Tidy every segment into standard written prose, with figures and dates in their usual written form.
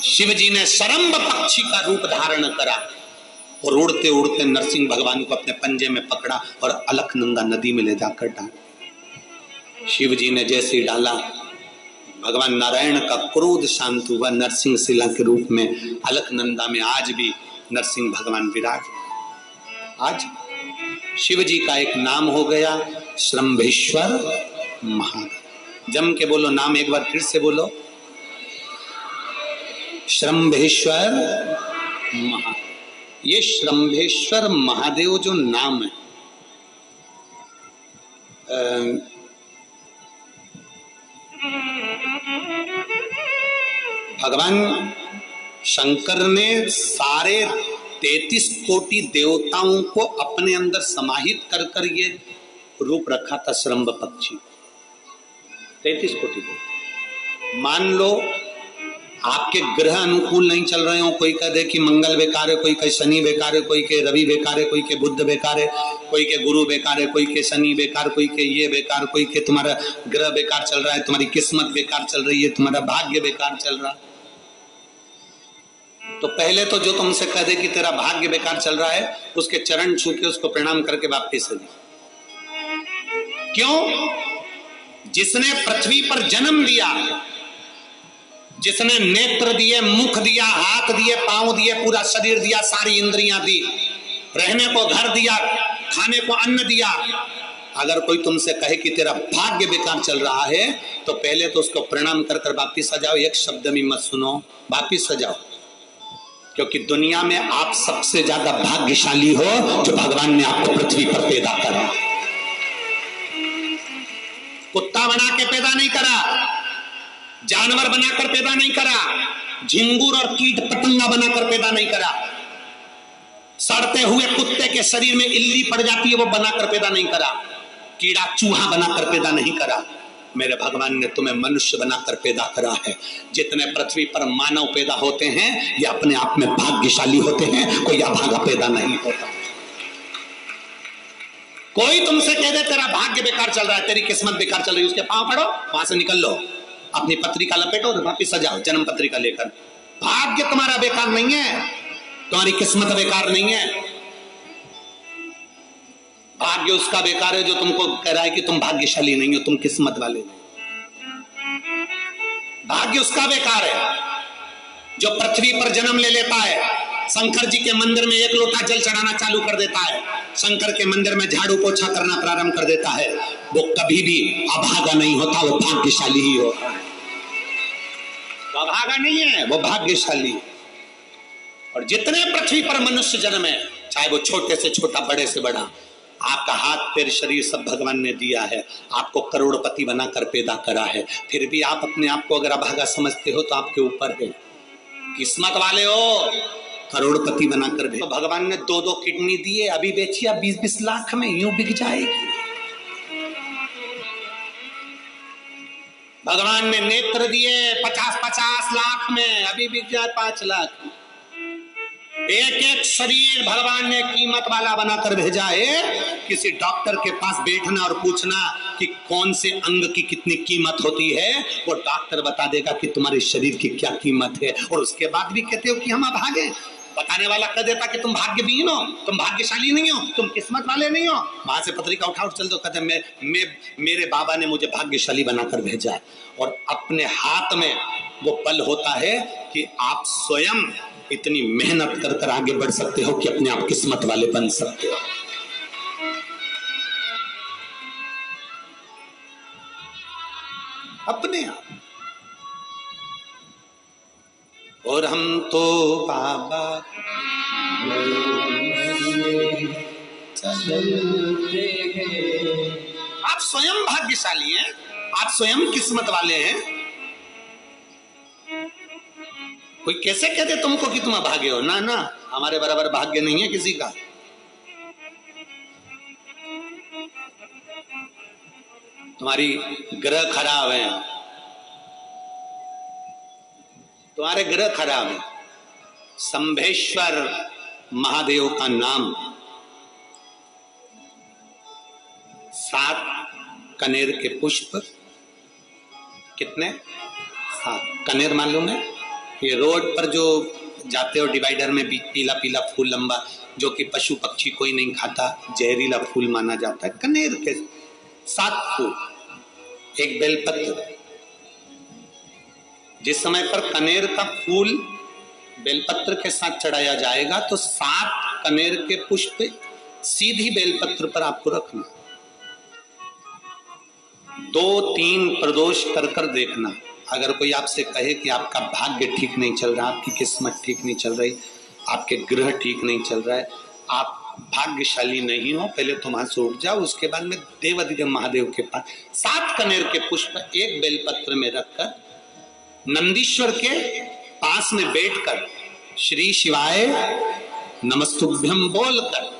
शिव जी ने सरम्ब पक्षी का रूप धारण करा और उड़ते उड़ते नरसिंह भगवान को अपने पंजे में पकड़ा और अलकनंदा नदी में ले जाकर डाला। शिव जी ने जैसे ही डाला, भगवान नारायण का क्रोध शांत हुआ। नरसिंह शिला के रूप में अलकनंदा में आज भी नरसिंह भगवान विराज। आज शिव जी का एक नाम हो गया श्रम्भेश्वर महादेव। जम के बोलो नाम एक बार फिर से बोलो, श्रम्भेश्वर महादेव। ये श्रम्भेश्वर महादेव जो नाम है, भगवान शंकर ने सारे 33 कोटि देवताओं को अपने अंदर समाहित कर कर ये रूप रखा था श्रम्भ पक्षी। 33 कोटि देवता। मान लो आपके ग्रह अनुकूल नहीं चल रहे हो, कोई कह दे कि मंगल बेकार है, कोई कहे शनि बेकार है, कोई के रवि बेकार है, कोई के बुध बेकार है, कोई के गुरु बेकार है, कोई के शनि बेकार, कोई के ये बेकार, कोई के तुम्हारा ग्रह बेकार चल रहा है, तुम्हारी किस्मत बेकार चल रही है, तुम्हारा भाग्य बेकार चल रहा है। तो पहले तो जो तुमसे कह दे कि तेरा भाग्य बेकार चल रहा है, उसके चरण छू के उसको प्रणाम करके वापिस दे। क्यों? जिसने पृथ्वी पर जन्म दिया, जिसने नेत्र दिए, मुख दिया, हाथ दिए, पांव दिए, पूरा शरीर दिया, सारी इंद्रियां दी, रहने को घर दिया, खाने को अन्न दिया, अगर कोई तुमसे कहे कि तेरा भाग्य बेकार चल रहा है, तो पहले तो उसको प्रणाम कर कर वापिस आ जाओ। एक शब्द में मत सुनो, वापिस आ जाओ। क्योंकि दुनिया में आप सबसे ज्यादा भाग्यशाली हो जो भगवान ने आपको पृथ्वी पर पैदा करा। कुत्ता बना के पैदा नहीं करा, जानवर बनाकर पैदा नहीं करा, झिंगुर और कीट पतंगा बनाकर पैदा नहीं करा, सड़ते हुए कुत्ते के शरीर में इल्ली पड़ जाती है वो बनाकर पैदा नहीं करा, कीड़ा चूहा बनाकर पैदा नहीं करा। मेरे भगवान ने तुम्हें मनुष्य बनाकर पैदा करा है। जितने पृथ्वी पर मानव पैदा होते हैं ये अपने आप में भाग्यशाली होते हैं, कोई अभागा पैदा नहीं होता। कोई तुमसे कह दे तेरा भाग्य बेकार चल रहा है, तेरी किस्मत बेकार चल रही है, उसके पांव पड़ो, वहां से निकल लो, अपनी पत्रिका लपेटो और वापिस आ जाओ जन्म पत्रिका लेकर। भाग्य तुम्हारा बेकार नहीं है, तुम्हारी किस्मत बेकार नहीं है। भाग्य उसका बेकार है जो तुमको कह रहा है कि तुम भाग्यशाली नहीं हो, तुम किस्मत वाले नहीं। भाग्य उसका बेकार है जो पृथ्वी पर जन्म ले लेता है, शंकर जी के मंदिर में एक लोटा जल चढ़ाना चालू कर देता है, शंकर के मंदिर में झाड़ू पोछा करना प्रारंभ कर देता है, वो कभी भी अभागा नहीं होता, वो भाग्यशाली ही होता है। वो अभागा नहीं है, वो भाग्यशाली है। और जितने पृथ्वी पर मनुष्य जन्म है, चाहे वो छोटे से छोटा, बड़े से बड़ा, आपका हाथ पैर शरीर सब भगवान ने दिया है, आपको करोड़पति बनाकर पैदा करा है, फिर भी आप अपने आप को अगर अभागा समझते हो तो आपके ऊपर है। किस्मत वाले हो, करोड़पति बनाकर भेज। तो भगवान ने 2-2 किडनी दिए, अभी बेचिए 20-20 लाख में, यूं बिक जाएगी। भगवान ने नेत्र दिए 50-50 लाख में, अभी बिक जाए 5 लाख। एक एक शरीर भगवान ने कीमत वाला बनाकर भेजा है। किसी डॉक्टर के पास बैठना और पूछना कि कौन से अंग की कितनी कीमत होती है, वो डॉक्टर बता देगा कि तुम्हारे शरीर की क्या कीमत है। और उसके बाद भी कहते हो कि हम अभागे। बताने वाला कह देता कि तुम भाग्यहीन हो, तुम भाग्यशाली नहीं हो, तुम किस्मत वाले नहीं हो। वहां से पत्रिका उठा चल दो, कहते मेरे बाबा ने मुझे भाग्यशाली बनाकर भेजा है। और अपने हाथ में वो बल होता है कि आप स्वयं इतनी मेहनत कर कर आगे बढ़ सकते हो कि अपने आप किस्मत वाले बन सकते हो। अपने आप। और हम तो बाबा आप स्वयं भाग्यशाली हैं, आप स्वयं किस्मत वाले हैं। कोई कैसे कहते तुमको कि तुम अभागे हो? ना ना, हमारे बराबर भाग्य नहीं है किसी का। तुम्हारी ग्रह खराब है, तुम्हारे ग्रह खराब है। शंभेश्वर महादेव का नाम 7 कनेर के पुष्प, कितने? 7 कनेर मालूम है? ये रोड पर जो जाते हो डिवाइडर में पीला पीला फूल लंबा, जो कि पशु पक्षी कोई नहीं खाता, जहरीला फूल माना जाता है, कनेर के 7 फूल, एक बेलपत्र। जिस समय पर कनेर का फूल बेलपत्र के साथ चढ़ाया जाएगा तो 7 कनेर के पुष्प सीधी बेलपत्र पर आपको रखना, 2-3 प्रदोष कर कर देखना। अगर कोई आपसे कहे कि आपका भाग्य ठीक नहीं चल रहा, आपकी किस्मत ठीक नहीं चल रही, आपके ग्रह ठीक नहीं चल रहा है, आप भाग्यशाली नहीं हो, पहले तुम वहां से उठ जाओ, उसके बाद में देवाधिदेव महादेव के पास 7 कनेर के पुष्प एक बेलपत्र में रखकर नंदीश्वर के पास में बैठकर श्री शिवाय नमस्तुभ्यम बोलकर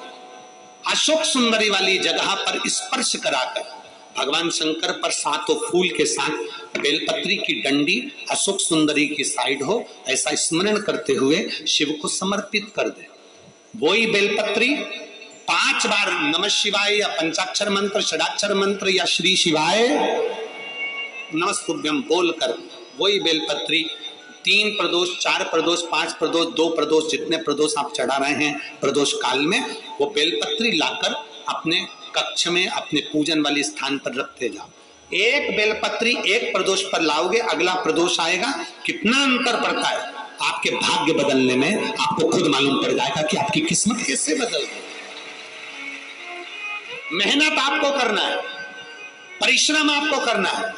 अशोक सुंदरी वाली जगह पर स्पर्श कराकर भगवान शंकर पर 7 फूल के साथ बेलपत्री की डंडी अशोक सुंदरी की साइड हो, ऐसा स्मरण करते हुए शिव को समर्पित कर दे। वही बेलपत्री 5 बार नमः शिवाय या पंचाक्षर मंत्र, षडाक्षर मंत्र या श्री शिवाय नमस्तुभ्यम बोलकर वही बेलपत्री 3 प्रदोष, 4 प्रदोष, 5 प्रदोष, 2 प्रदोष, जितने प्रदोष आप चढ़ा रहे हैं प्रदोष काल में, वो बेलपत्री लाकर अपने कक्ष में अपने पूजन वाले स्थान पर रखते जाओ। एक बेलपत्री एक प्रदोष पर लाओगे, अगला प्रदोष आएगा, कितना अंतर पड़ता है आपके भाग्य बदलने में, आपको खुद मालूम पड़ जाएगा कि आपकी किस्मत कैसे बदल गई। मेहनत आपको करना है, परिश्रम आपको करना है,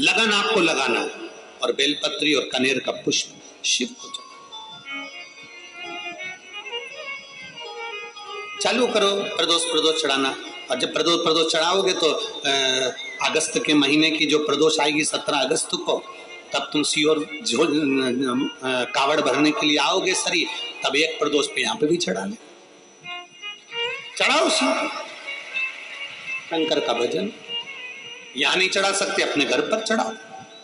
लगन आपको लगाना है, और बेलपत्री और कनेर का पुष्प शिव को चालू करो प्रदोष चढ़ाना। और जब प्रदोष चढ़ाओगे तो अगस्त के महीने की जो प्रदोष आएगी 17 अगस्त को, तब तुम सीओर जो कावड़ भरने के लिए आओगे सरी, तब एक प्रदोष पे यहाँ पे भी चढ़ा ले, चढ़ाओ शंकर का भजन। यहाँ नहीं चढ़ा सकते, अपने घर पर चढ़ाओ,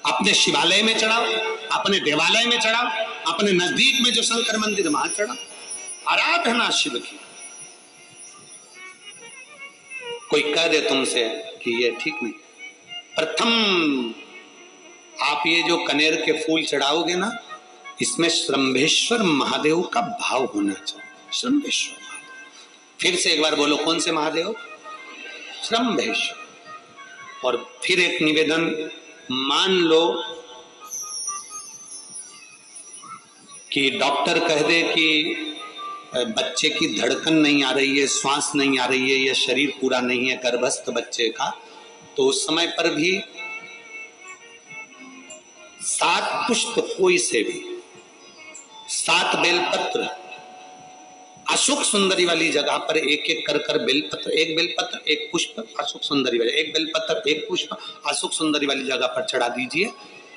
अपने शिवालय में चढ़ाओ, अपने देवालय में चढ़ाओ, अपने नजदीक में जो शंकर मंदिर वहां चढ़ाओ, आराधना शिव की। कोई कह दे तुमसे कि ये ठीक नहीं, प्रथम आप ये जो कनेर के फूल चढ़ाओगे ना, इसमें श्रंभेश्वर महादेव का भाव होना चाहिए। श्रंभेश्वर महादेव, फिर से एक बार बोलो, कौन से महादेव? श्रंभेश्वर। और फिर एक निवेदन, मान लो कि डॉक्टर कह दे कि बच्चे की धड़कन नहीं आ रही है, श्वास नहीं आ रही है, या शरीर पूरा नहीं है गर्भस्थ बच्चे का, तो उस समय पर भी 7 पुष्प कोई से भी, 7 बेलपत्र अशोक सुंदरी वाली जगह पर एक एक कर कर बेलपत्र, एक बेलपत्र एक पुष्प अशोक सुंदरी वाली, एक बेलपत्र एक पुष्प अशोक सुंदरी वाली जगह पर चढ़ा दीजिए,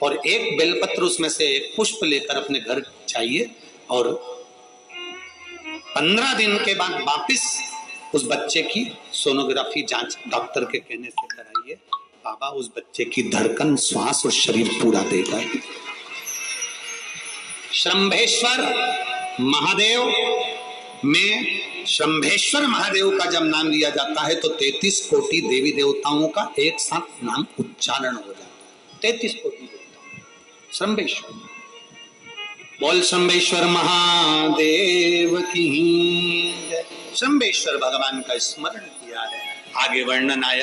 और एक बेलपत्र उसमें से एक पुष्प लेकर अपने घर जाइए, और 15 दिन के बाद वापिस उस बच्चे की सोनोग्राफी जांच डॉक्टर के कहने से कराइए। बाबा उस बच्चे की धड़कन, श्वास और शरीर पूरा देगा। श्रंभेश्वर महादेव में, श्रंभेश्वर महादेव का जब नाम लिया जाता है तो 33 कोटि देवी देवताओं का एक साथ नाम उच्चारण हो जाता है। 33 कोटि देवता श्रंभेश्वर। बोल शंभेश्वर महादेव की जय। शंभेश्वर भगवान का स्मरण किया है, आगे वर्णन आया।